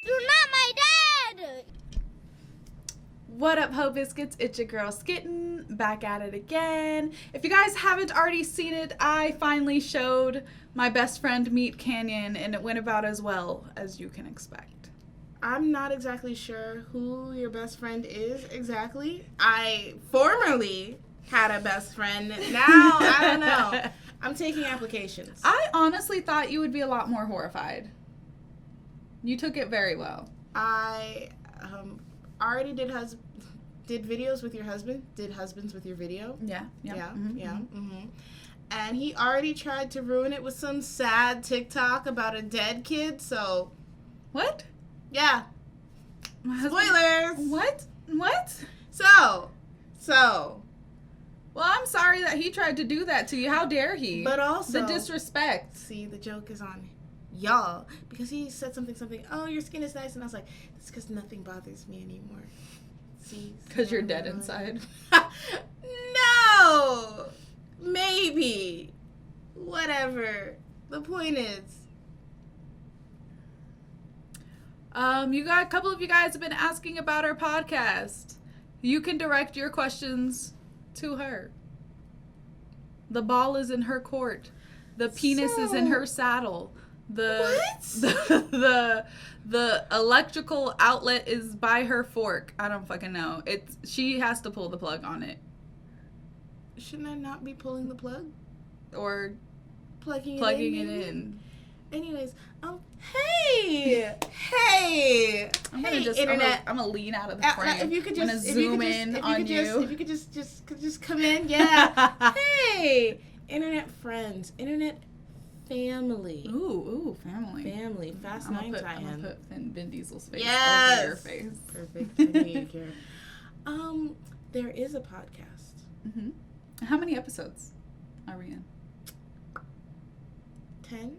You're not my dad! What up, Ho Biscuits? It's your girl Skitten, back at it again. If you guys haven't already seen it, I finally showed my best friend Meat Canyon, and it went about as well as you can expect. I'm not exactly sure who your best friend is exactly. I formerly had a best friend. Now, I don't know. I'm taking applications. I honestly thought you would be a lot more horrified. You took it very well. I already did videos with your husband. Did husbands with your video? Yeah. And he already tried to ruin it with some sad TikTok about a dead kid, so... What? Yeah. Spoilers! What? So... Well, I'm sorry that he tried to do that to you. How dare he? But also... The disrespect. See, the joke is on y'all. Because he said something, oh, your skin is nice. And I was like, it's because nothing bothers me anymore. See? Because you're dead inside. No! Maybe. Whatever. The point is... You got a couple of you guys have been asking about our podcast. You can direct your questions to her. The ball is in her court. The penis is in her saddle. The electrical outlet is by her fork. I don't fucking know. She has to pull the plug on it. Shouldn't I not be pulling the plug? Or plugging it in. Anyways, hey! I'm gonna lean out of the frame. If you could just, I'm gonna zoom in on you. If you could just come in, yeah. Hey, internet friends, internet family. Ooh, family. Fast 9 tie-in. I'm gonna put Vin Diesel's face yes! over your face. Perfect. I knew you'd care. There is a podcast. Mm-hmm. How many episodes are we in? 10?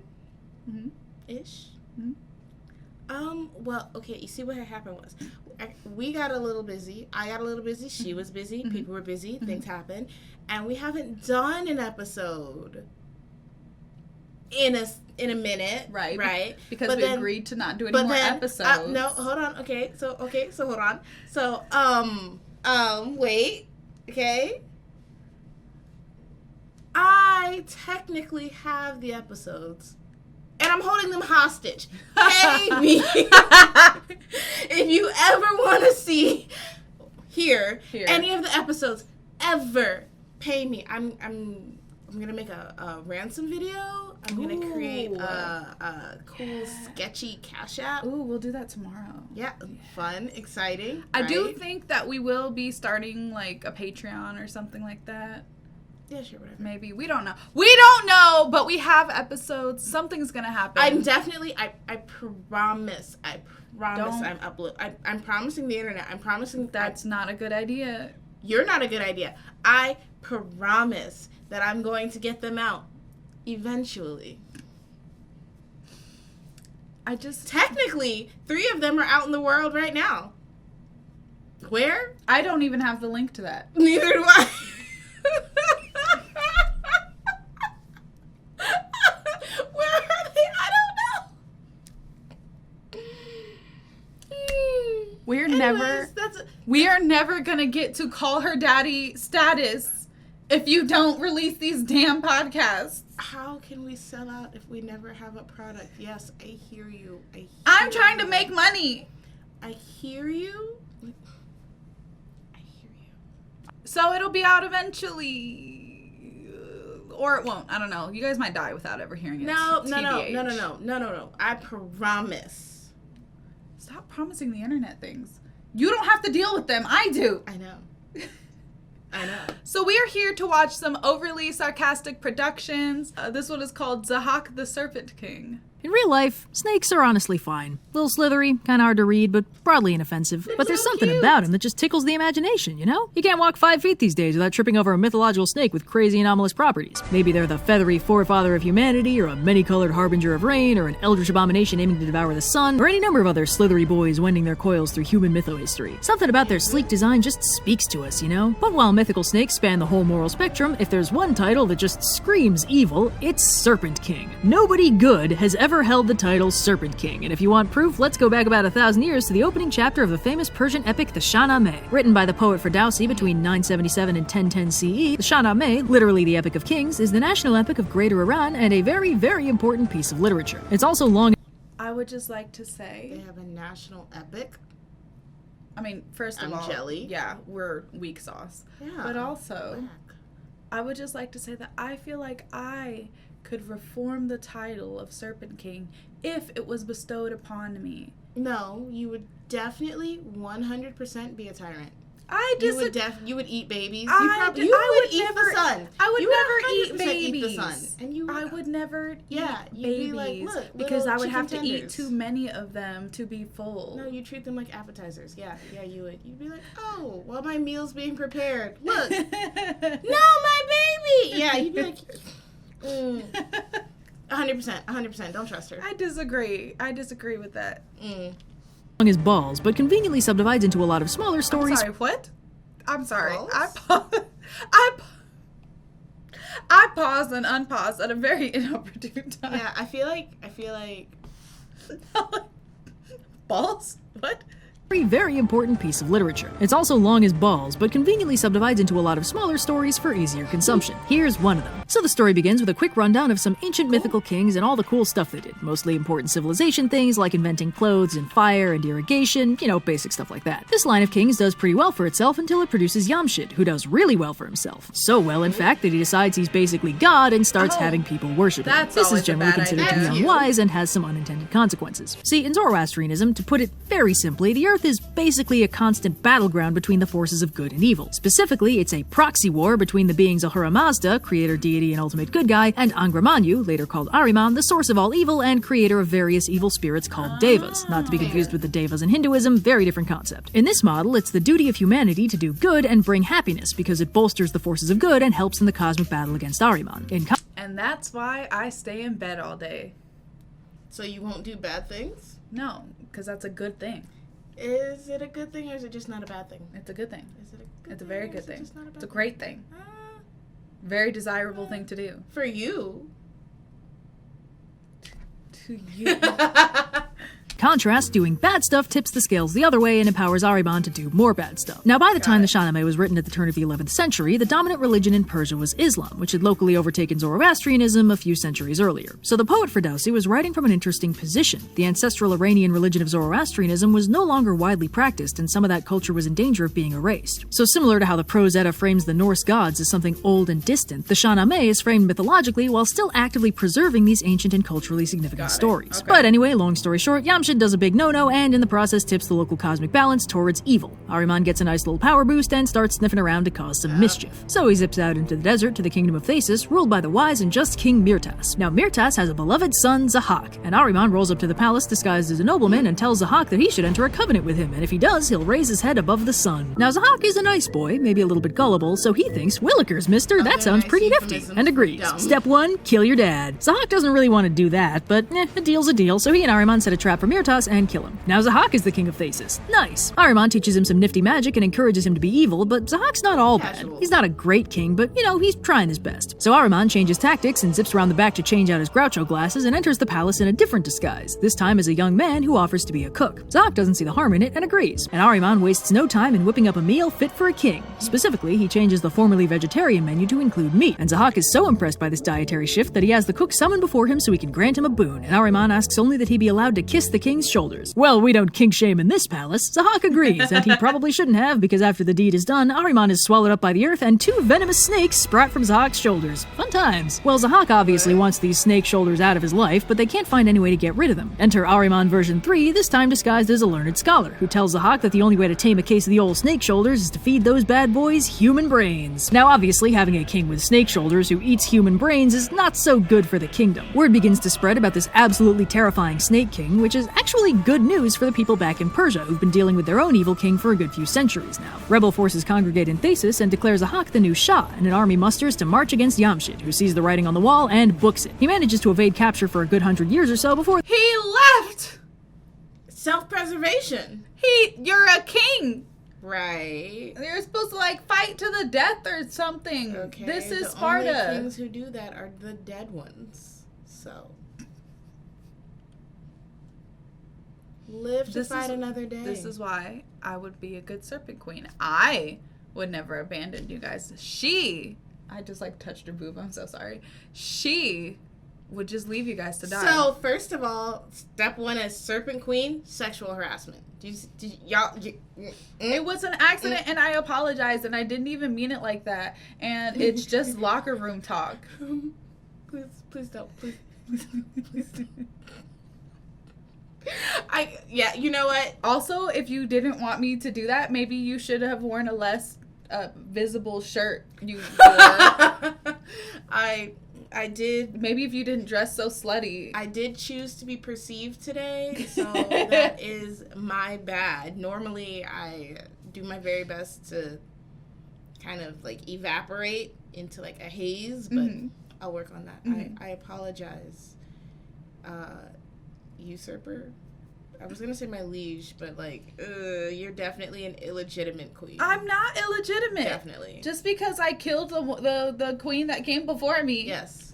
Mm-hmm. Ish. Mm-hmm. Well, okay, you see what had happened was we got a little busy. I got a little busy. She was busy. Mm-hmm. People were busy. Mm-hmm. Things happened. And we haven't done an episode in a minute. Right. Because we agreed to not do any more episodes. No, hold on. Okay, so hold on. So, wait. Okay. I technically have the episodes. And I'm holding them hostage. Pay me. If you ever want to see here any of the episodes, ever pay me. I'm gonna make a ransom video. I'm gonna create a cool sketchy Cash App. Ooh, we'll do that tomorrow. Yeah, fun, exciting. I do think that we will be starting like a Patreon or something like that. Yeah, sure, whatever. Maybe. We don't know, but we have episodes. Something's going to happen. I'm definitely, I promise I'm I'm promising the internet. I'm promising. That's not a good idea. You're not a good idea. I promise that I'm going to get them out eventually. Technically, 3 of them are out in the world right now. Where? I don't even have the link to that. Neither do I. We are never gonna get to call her daddy status if you don't release these damn podcasts. How can we sell out if we never have a product? Yes, I hear you. I'm trying to make money. I hear you. So it'll be out eventually. Or it won't. I don't know. You guys might die without ever hearing it. No. I promise. Stop promising the internet things. You don't have to deal with them. I do. I know. So we are here to watch some overly sarcastic productions. This one is called Zahak the Serpent King. In real life, snakes are honestly fine. A little slithery, kind of hard to read, but broadly inoffensive. But there's something about him that just tickles the imagination, you know? You can't walk 5 feet these days without tripping over a mythological snake with crazy anomalous properties. Maybe they're the feathery forefather of humanity, or a many-colored harbinger of rain, or an eldritch abomination aiming to devour the sun, or any number of other slithery boys wending their coils through human mytho-history. Something about their sleek design just speaks to us, you know? But while mythical snakes span the whole moral spectrum, if there's one title that just screams evil, it's Serpent King. Nobody good has ever ever held the title Serpent King, and if you want proof, let's go back about 1,000 years to the opening chapter of the famous Persian epic The Shahnameh. Written by the poet Ferdowsi between 977 and 1010 CE, the Shahnameh, literally the Epic of Kings, is the national epic of Greater Iran and a very, very important piece of literature. It's also long. I would just like to say, They have a national epic. I mean, first of I'm all, jelly. yeah, we're weak sauce. Yeah. But also, Whack. I would just like to say that I feel like I could reform the title of Serpent King if it was bestowed upon me. No, you would definitely 100% be a tyrant. I You disagree. would eat babies. I You would eat never- the sun. I would You never 100% eat babies. Eat the sun. And you I would never Yeah, eat you'd be like, babies look, because little I would have to chicken eat tenders. too many of them to be full. No, you treat them like appetizers. Yeah, you would. You'd be like, oh, while my meal's being prepared, look, no, my baby. Yeah, you'd be like, 100%. Don't trust her. I disagree. I disagree with that. Long as balls, but conveniently subdivides into a lot of smaller stories. Sorry, what? I'm sorry. Balls? I paused and unpaused at a very inopportune time. Yeah, I feel like Balls? What? Very, very important piece of literature. It's also long as balls, but conveniently subdivides into a lot of smaller stories for easier consumption. Here's one of them. So the story begins with a quick rundown of some ancient mythical kings and all the cool stuff they did. Mostly important civilization things like inventing clothes and fire and irrigation, basic stuff like that. This line of kings does pretty well for itself until it produces Yamshid, who does really well for himself. So well, in fact, that he decides he's basically God and starts having people worship him. That's This is always a generally bad considered to idea. be That's you. unwise and has some unintended consequences. See, in Zoroastrianism, to put it very simply, the earth is basically a constant battleground between the forces of good and evil. Specifically, it's a proxy war between the beings Ahura Mazda, creator deity and ultimate good guy, and Angramanyu, later called Ahriman, the source of all evil and creator of various evil spirits called Devas. Not to be confused with the Devas in Hinduism, very different concept. In this model, it's the duty of humanity to do good and bring happiness because it bolsters the forces of good and helps in the cosmic battle against Ahriman. And that's why I stay in bed all day. so you won't do bad things. No, because that's a good thing. Is it a good thing or is it just not a bad thing? It's a good thing. Is it a good It's a thing very or good is it thing. just not a bad It's a thing? great thing. Very desirable thing to do. For you. To you. Contrast, doing bad stuff tips the scales the other way and empowers Ahriman to do more bad stuff. Now, by the time the Shahnameh was written at the turn of the 11th century, the dominant religion in Persia was Islam, which had locally overtaken Zoroastrianism a few centuries earlier. So the poet Ferdowsi was writing from an interesting position. The ancestral Iranian religion of Zoroastrianism was no longer widely practiced, and some of that culture was in danger of being erased. So similar to how the Prose Edda frames the Norse gods as something old and distant, the Shahnameh is framed mythologically while still actively preserving these ancient and culturally significant stories. Okay. But anyway, long story short, Yamshid does a big no-no and in the process tips the local cosmic balance towards evil. Ahriman gets a nice little power boost and starts sniffing around to cause some mischief. So he zips out into the desert to the kingdom of Thasus, ruled by the wise and just King Mirtas. Now Mirtas has a beloved son, Zahak, and Ahriman rolls up to the palace disguised as a nobleman and tells Zahak that he should enter a covenant with him, and if he does, he'll raise his head above the sun. Now Zahak is a nice boy, maybe a little bit gullible, so he thinks, Willikers, mister, that sounds nice pretty nifty, euphemisms. and agrees. Dumb. Step 1, kill your dad. Zahak doesn't really want to do that, but a deal's a deal, so he and Ahriman set a trap for Mirtas and kill him. Now Zahak is the king of Thasus. Nice. Ahriman teaches him some nifty magic and encourages him to be evil, but Zahak's not all bad. Casual. He's not a great king, but he's trying his best. So Ahriman changes tactics and zips around the back to change out his Groucho glasses and enters the palace in a different disguise, this time as a young man who offers to be a cook. Zahak doesn't see the harm in it and agrees, and Ahriman wastes no time in whipping up a meal fit for a king. Specifically, he changes the formerly vegetarian menu to include meat, and Zahak is so impressed by this dietary shift that he has the cook summoned before him so he can grant him a boon, and Ahriman asks only that he be allowed to kiss the king's shoulders. Well, we don't kink shame in this palace. Zahak agrees, and he probably shouldn't have, because after the deed is done, Ahriman is swallowed up by the earth and 2 venomous snakes sprout from Zahak's shoulders. Fun times. Well, Zahak obviously wants these snake shoulders out of his life, but they can't find any way to get rid of them. Enter Ahriman version 3, this time disguised as a learned scholar, who tells Zahak that the only way to tame a case of the old snake shoulders is to feed those bad boys human brains. Now, obviously, having a king with snake shoulders who eats human brains is not so good for the kingdom. Word begins to spread about this absolutely terrifying snake king, which is actually good news for the people back in Persia, who've been dealing with their own evil king for a good few centuries now. Rebel forces congregate in Thasus and declare Zahak the new Shah, and an army musters to march against Yamshid, who sees the writing on the wall and books it. He manages to evade capture for a good 100 years or so before He left! Self-preservation. You're a king! Right. You're supposed to fight to the death or something. Okay. This is the Sparta. only kings who do that are the dead ones. So. Live to fight another day. This is why I would be a good serpent queen. I would never abandon you guys. I just like touched her boob. I'm so sorry. She would just leave you guys to die. So, first of all, step one as serpent queen, sexual harassment. It was an accident, and I apologize, and I didn't even mean it like that. And it's just locker room talk. Please don't. Please don't. You know what? Also, if you didn't want me to do that, maybe you should have worn a less visible shirt. You wore. I did. Maybe if you didn't dress so slutty. I did choose to be perceived today, so that is my bad. Normally, I do my very best to kind of like evaporate into like a haze, but I'll work on that. I apologize, usurper. I was gonna say my liege, but like, you're definitely an illegitimate queen. I'm not illegitimate. Definitely. Just because I killed the queen that came before me. Yes.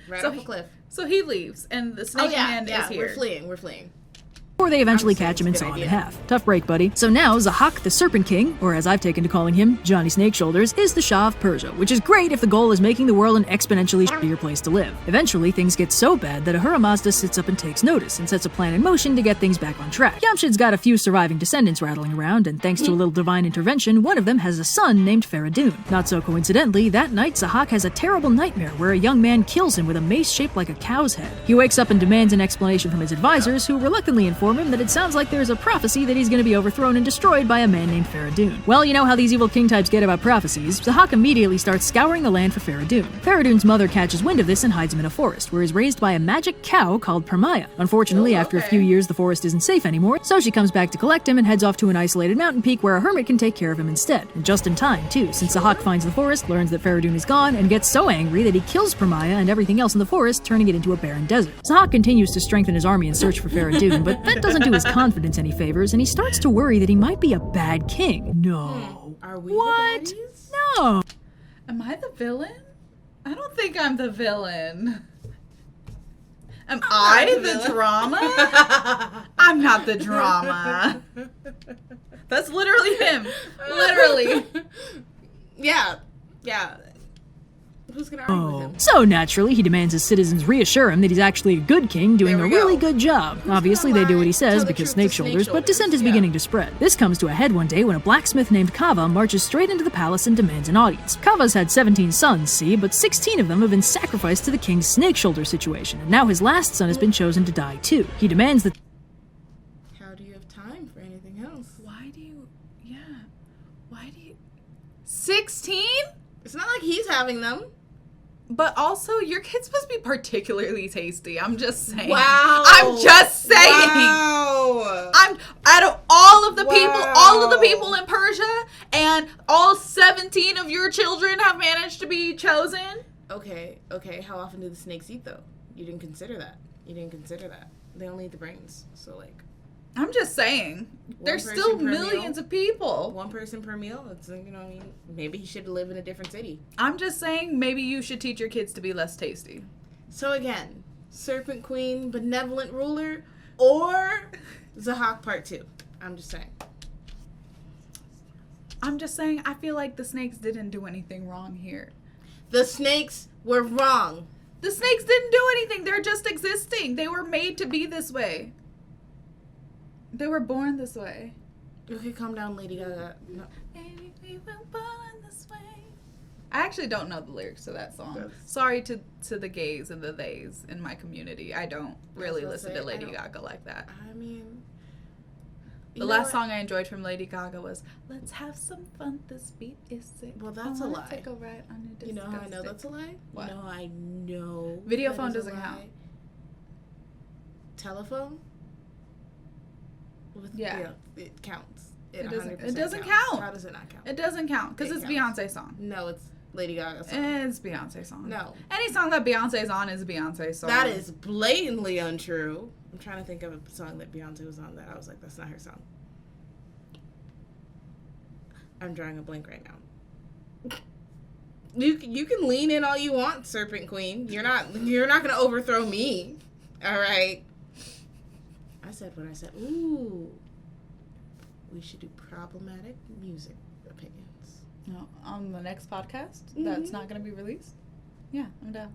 Right off a cliff. So he leaves, and the snake man is here. We're fleeing. Before they eventually catch him and saw him in half. Tough break, buddy. So now, Zahak, the Serpent King, or as I've taken to calling him, Johnny Snake Shoulders, is the Shah of Persia, which is great if the goal is making the world an exponentially shittier place to live. Eventually, things get so bad that Ahura Mazda sits up and takes notice and sets a plan in motion to get things back on track. Yamshid's got a few surviving descendants rattling around, and thanks to a little divine intervention, one of them has a son named Faradun. Not so coincidentally, that night, Zahak has a terrible nightmare where a young man kills him with a mace shaped like a cow's head. He wakes up and demands an explanation from his advisors, who reluctantly inform him that it sounds like there's a prophecy that he's going to be overthrown and destroyed by a man named Faradun. Well, you know how these evil king types get about prophecies. Zahak immediately starts scouring the land for Faradun. Faradun's mother catches wind of this and hides him in a forest, where he's raised by a magic cow called Permaya. Unfortunately, after a few years, the forest isn't safe anymore, so she comes back to collect him and heads off to an isolated mountain peak where a hermit can take care of him instead. And just in time, too, since Zahak finds the forest, learns that Faradun is gone, and gets so angry that he kills Permaya and everything else in the forest, turning it into a barren desert. Zahak continues to strengthen his army and search for Faradun, but that doesn't do his confidence any favors, and he starts to worry that he might be a bad king. No. Are we What? the baddies? No. Am I the villain? I don't think I'm the villain. Am I the drama? I'm not the drama. That's literally him. Literally. Yeah. Who's gonna argue with him? So naturally, he demands his citizens reassure him that he's actually a good king doing There a we really go. good job. Obviously, they do what he says because snake shoulders, but dissent is beginning to spread. This comes to a head one day when a blacksmith named Kava marches straight into the palace and demands an audience. Kava's had 17 sons, see, but 16 of them have been sacrificed to the king's snake shoulder situation, and now his last son has been chosen to die too. He demands that How do you have time for anything else? Why do you... 16? It's not like he's having them. But also, your kids must be particularly tasty. I'm just saying. Wow. I'm just saying. Wow. I'm out of all of the people in Persia, and all 17 of your children have managed to be chosen. Okay. How often do the snakes eat, though? You didn't consider that. They only eat the brains. So, like... I'm just saying. There's person still per millions meal? of people. One person per meal? It's, you know what I mean? Maybe he should live in a different city. I'm just saying, maybe you should teach your kids to be less tasty. So, again, Serpent Queen, Benevolent Ruler, or Zahak Part 2. I'm just saying, I feel like the snakes didn't do anything wrong here. The snakes were wrong. The snakes didn't do anything. They're just existing. They were made to be this way. They were born this way. Okay, calm down, Lady Gaga. No. Baby, we were born this way. I actually don't know the lyrics to that song. That's- Sorry to the gays and the theys in my community. I don't really listen to Lady Gaga like that. I mean... The last song I enjoyed from Lady Gaga was "Let's Have Some Fun. This beat is sick." Well, that's I a wanna lie. Take a ride on a You know how I know disgusting- that's a lie? What? You know how I know Video that phone is a doesn't lie? count. Telephone? Yeah. It counts. It doesn't- 100% it doesn't counts. count. How does it not count? It doesn't count because It it's counts. Beyonce's song. No, it's Lady Gaga's song. It's Beyonce's song. No. Any song that Beyonce's on is a Beyonce song. That is blatantly untrue. I'm trying to think of a song that Beyonce was on that I was like, that's not her song. I'm drawing a blank right now. You can lean in all you want, Serpent Queen. You're not gonna overthrow me. All right. I said when I said, ooh, we should do problematic music opinions. No, on the next podcast that's not going to be released? Yeah, I'm down.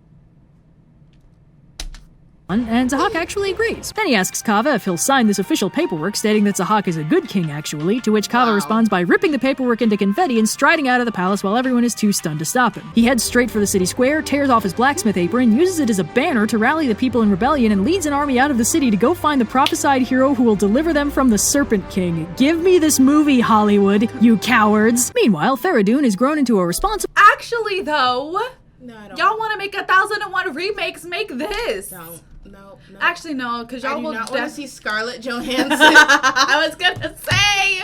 And Zahak actually agrees. Then he asks Kava if he'll sign this official paperwork stating that Zahak is a good king, actually, to which Kava responds by ripping the paperwork into confetti and striding out of the palace while everyone is too stunned to stop him. He heads straight for the city square, tears off his blacksmith apron, uses it as a banner to rally the people in rebellion, and leads an army out of the city to go find the prophesied hero who will deliver them from the Serpent King. Give me this movie, Hollywood, you cowards! Meanwhile, Faradun is grown into a responsible— Actually, though, No, I don't. y'all want to make 1001 remakes, make this. Don't. No. Actually, no, because y'all I do will not want to see Scarlett Johansson. I was gonna say,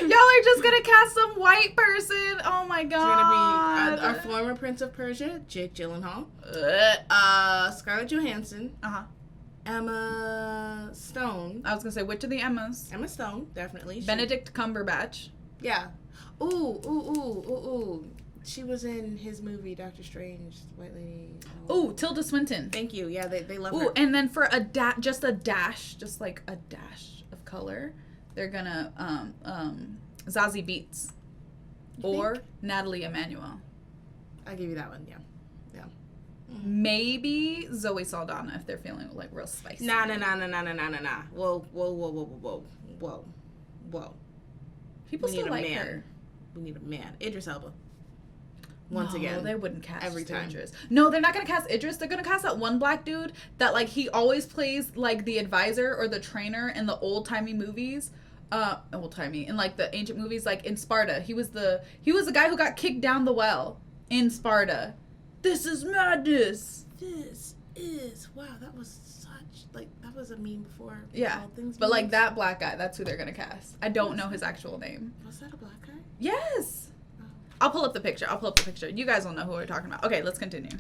y'all are just gonna cast some white person. Oh my god. It's gonna be our former Prince of Persia, Jake Gyllenhaal. Scarlett Johansson. Emma Stone. I was gonna say, which of the Emmas? Emma Stone, definitely. Benedict Cumberbatch. Yeah. Ooh. She was in his movie, Doctor Strange, White Lady. Ooh, Tilda Swinton. Thank you. Yeah, they love her. Ooh, and then for just a dash of color, they're gonna Zazie Beetz or Natalie Emmanuel. I'll give you that one. Yeah. Maybe Zoe Saldana if they're feeling like real spicy. Nah. Whoa. People still like her. We need a man. Idris Elba. Once again. They wouldn't cast every time. Idris. No, they're not gonna cast Idris. They're gonna cast that one black dude that like he always plays like the advisor or the trainer in the old timey movies. Old timey in like the ancient movies, like in Sparta. He was the guy who got kicked down the well in Sparta. This is madness. This is that was such that was a meme before. Yeah, but like that black guy, that's who they're gonna cast. I don't know his actual name. Was that a black guy? Yes. I'll pull up the picture. You guys will know who we're talking about. Okay, let's continue.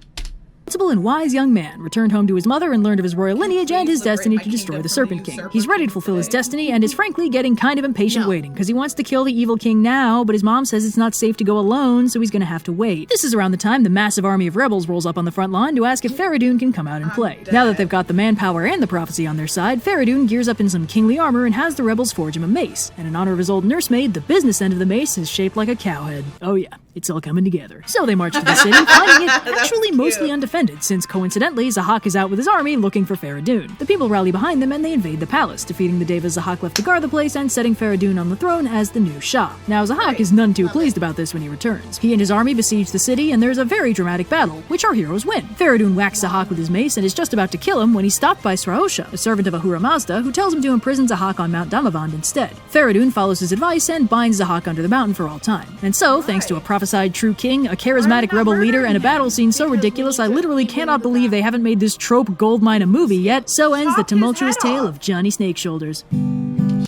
And wise young man returned home to his mother and learned of his royal lineage and his destiny to destroy the Serpent King. He's ready to fulfill his destiny and is frankly getting kind of impatient waiting because he wants to kill the evil king now, but his mom says it's not safe to go alone, so he's gonna have to wait. This is around the time the massive army of rebels rolls up on the front line to ask if Faradun can come out and play. Now that they've got the manpower and the prophecy on their side, Faradun gears up in some kingly armor and has the rebels forge him a mace. And in honor of his old nursemaid, the business end of the mace is shaped like a cow head. Oh yeah, it's all coming together. So they march to the city, finding it actually mostly undefended, since coincidentally, Zahak is out with his army looking for Faradun. The people rally behind them and they invade the palace, defeating the Devas Zahak left to guard the place and setting Faradun on the throne as the new Shah. Now Zahak is none too pleased about this when he returns. He and his army besiege the city and there's a very dramatic battle, which our heroes win. Faradun whacks Zahak with his mace and is just about to kill him when he's stopped by Sraosha, a servant of Ahura Mazda, who tells him to imprison Zahak on Mount Damavand instead. Faradun follows his advice and binds Zahak under the mountain for all time. And so, thanks to a prophesied true king, a charismatic rebel leader, and a battle scene so ridiculous I literally cannot believe they haven't made this trope goldmine a movie yet, so ends the tumultuous tale of Johnny Snakeshoulders.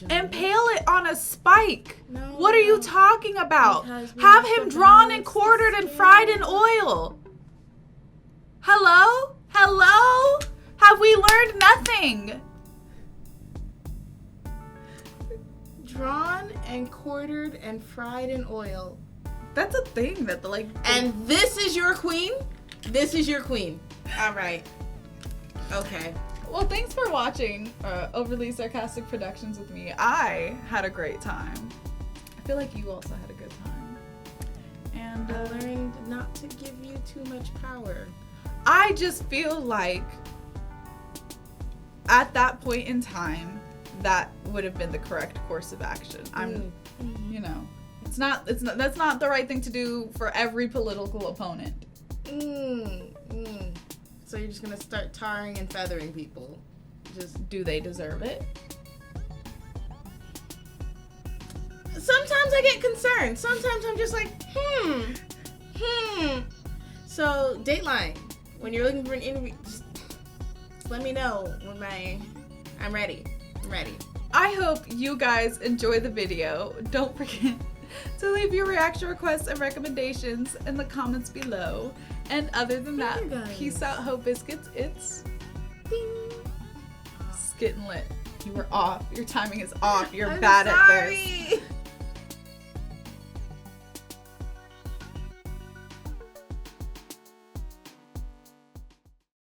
Impale it on a spike. No, what are you talking about? Have him drawn and quartered and fried in oil. Hello? Have we learned nothing? Drawn and quartered and fried in oil. That's a thing that And this is your queen? This is your queen. All right. Okay. Well, thanks for watching Overly Sarcastic Productions with me. I had a great time. I feel like you also had a good time. And I learned not to give you too much power. I just feel like at that point in time, that would have been the correct course of action. That's not the right thing to do for every political opponent. So you're just gonna start tarring and feathering people. Do they deserve it? Sometimes I get concerned. Sometimes I'm just like, So, Dateline, when you're looking for an interview, just let me know when I'm ready. I hope you guys enjoy the video. Don't forget to leave your reaction requests and recommendations in the comments below. And other than that, peace out, Ho Biscuits. It's Skittin' Lit. You were off. Your timing is off. You're bad at this.